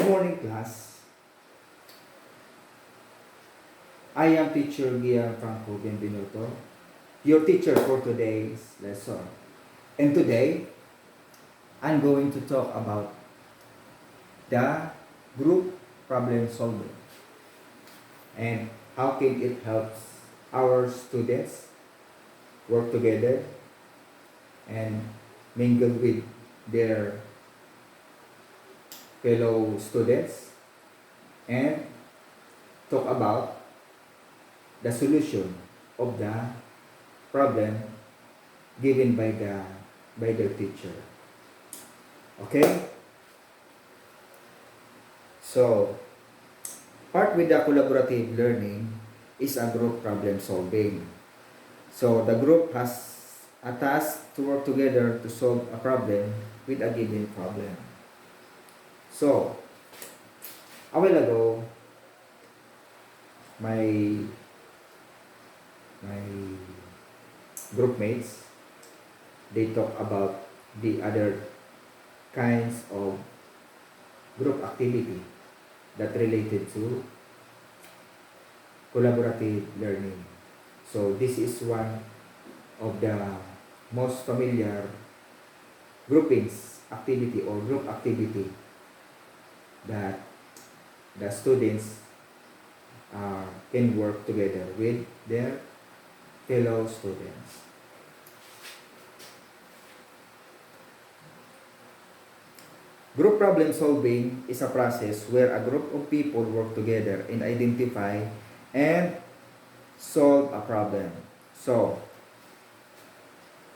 morning class. I am teacher Gianfranco Benvenuto, your teacher for today's lesson. And today, I'm going to talk about the group problem solving and how can it help our students work together and mingle with their fellow students and talk about the solution of the problem given by their teacher. Okay? So, part with the collaborative learning is a group problem solving. So, the group has a task to work together to solve a problem with a given problem. So, a while ago, my group mates, they talk about the other kinds of group activity that related to collaborative learning. So this is one of the most familiar groupings activity or group activity that the students can work together with their fellow students. Group problem solving is a process where a group of people work together and identify and solve a problem. So,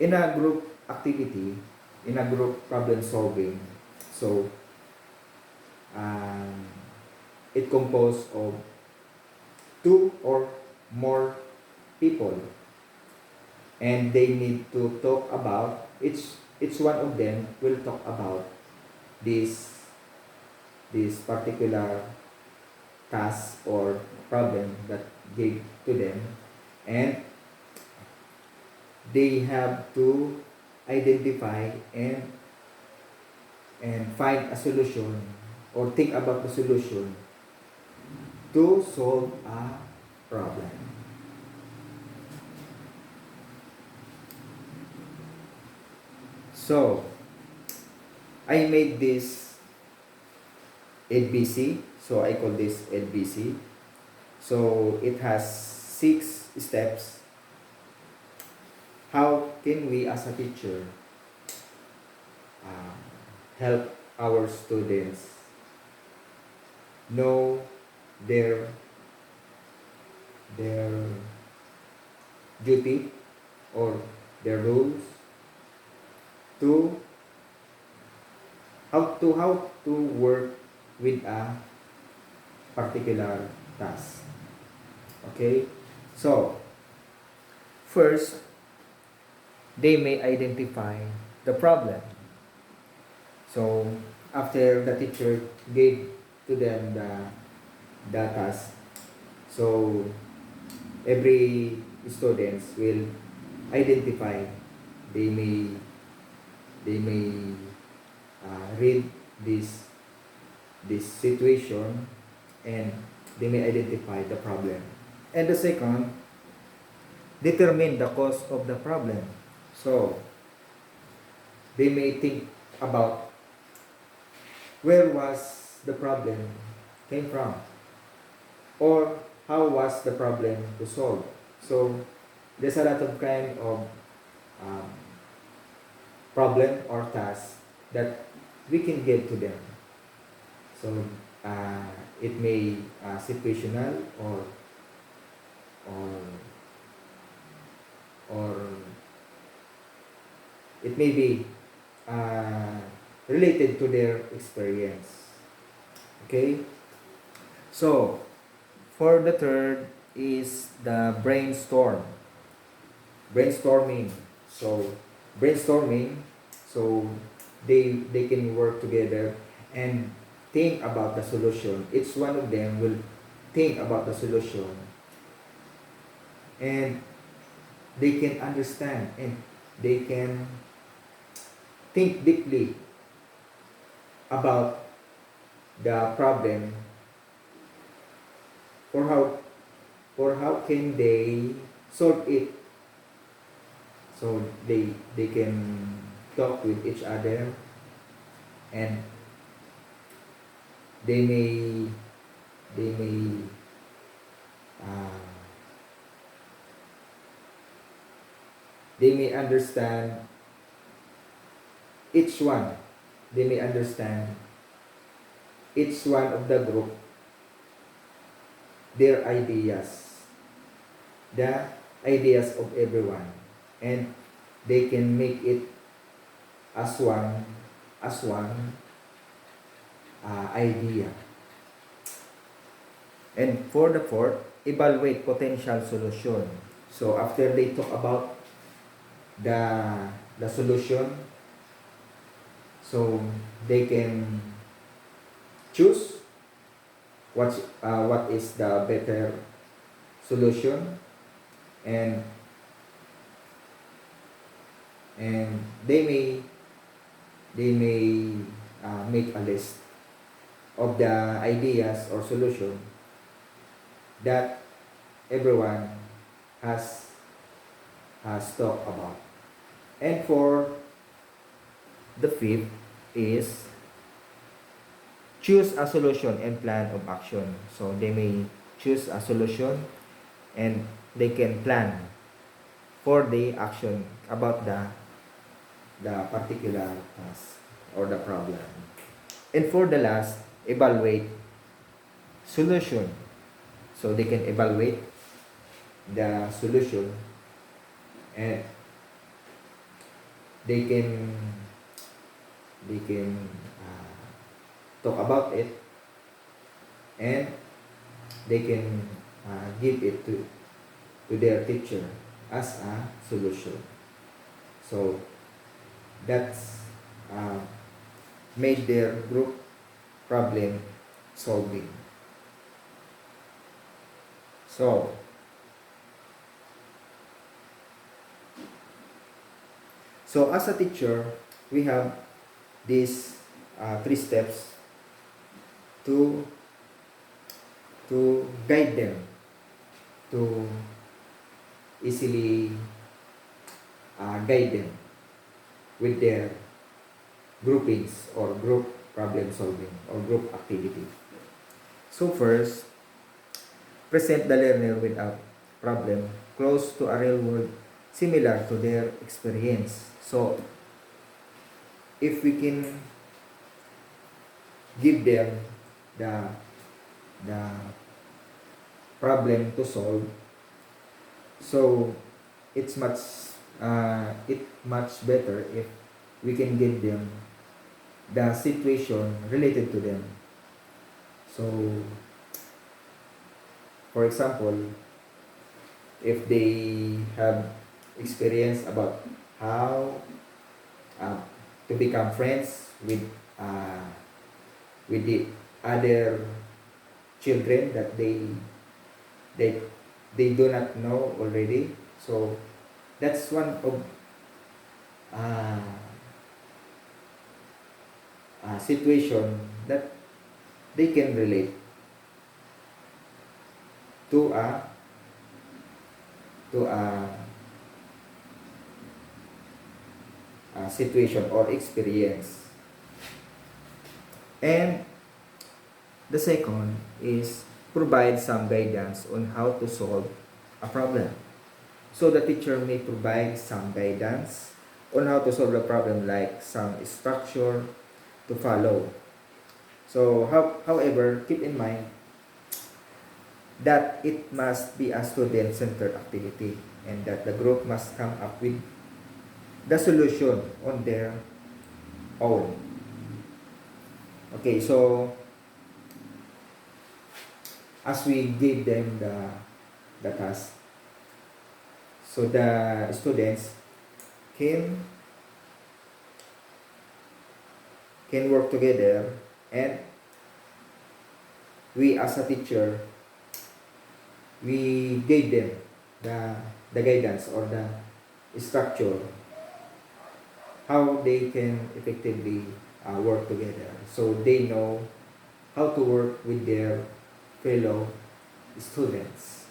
in a group activity, in a group problem solving, so it composed of two or more people, and they need to talk about each one of them will talk about this particular task or problem that gave to them, and they have to identify and find a solution or think about the solution to solve a problem. So, I made this ABC, so I call this ABC. So, it has 6 steps. How can we as a teacher help our students know their duty or their rules to how to work with a particular task. Okay? So, first, they may identify the problem. So, after the teacher gave to them the task, so every students will identify, they may read this situation and they may identify the problem. And the second, determine the cause of the problem. So they may think about where was the problem came from, or how was the problem to solve. So there's a lot of kind of problem or task that we can give to them. So it may situational or it may be related to their experience. Okay? So, for the third is the brainstorm. Brainstorming. So, brainstorming, so they can work together and think about the solution. Each one of them will think about the solution, and they can understand and they can think deeply about the problem, or how can they solve it. So they can talk with each other, and they may they may uh, they may understand each one. They may understand each one of the group, their ideas, the ideas of everyone, and they can make it as one idea. And for the fourth, evaluate potential solution. So after they talk about the solution, so they can choose what is the better solution, and they may make a list of the ideas or solution that everyone has talked about. And for the fifth is choose a solution and plan of action. So they may choose a solution, and they can plan for the action about the particular task or the problem. And for the last, evaluate solution. So they can evaluate the solution, and they can talk about it, and they can give it to their teacher as a solution. So that's made their group problem solving. So as a teacher, we have these 3 steps to guide them to easily guide them with their groupings or group problem solving or group activity. So first, present the learner with a problem close to a real world similar to their experience. So if we can give them the problem to solve, so it's much better if we can give them the situation related to them. So for example, if they have experience about how to become friends with the other children that they do not know already, so that's one of situation that they can relate to a situation or experience. And the second is provide some guidance on how to solve a problem. So the teacher may provide some guidance on how to solve the problem, like some structure to follow. So however, keep in mind that it must be a student-centered activity, and that the group must come up with the solution on their own. Okay, so as we give them the task, so the students can work together, and we as a teacher, we gave them the guidance or the structure how they can effectively work together, so they know how to work with their fellow students.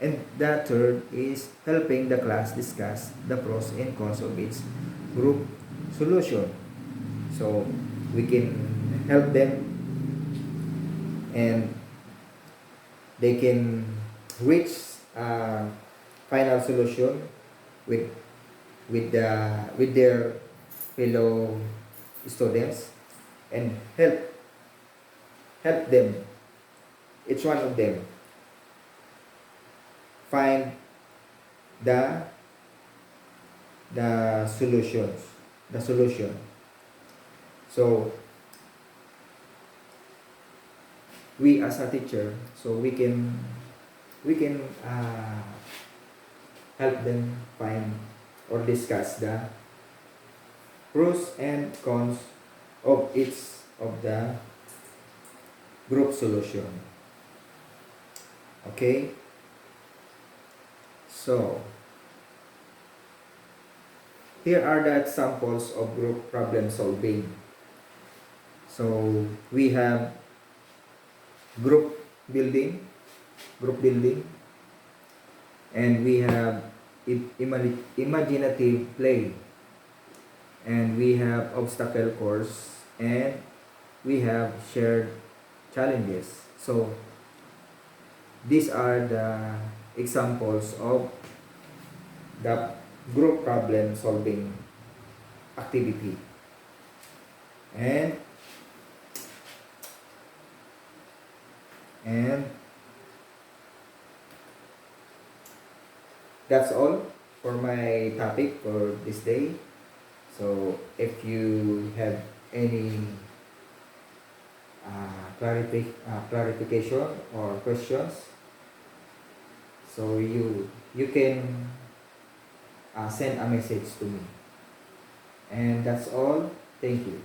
And the third is helping the class discuss the pros and cons of its group solution. So we can help them and they can reach a final solution with with their fellow students and help them, each one of them, find the the solution. So we as a teacher, so we can help them find or discuss the pros and cons of each of the group solution. Okay, so here are the examples of group problem solving. So we have group building, and we have imaginative play, and we have obstacle course, and we have shared challenges. So these are the examples of the group problem solving activity. And that's all for my topic for this day. So if you have any clarification or questions, so you can send a message to me. And that's all. Thank you.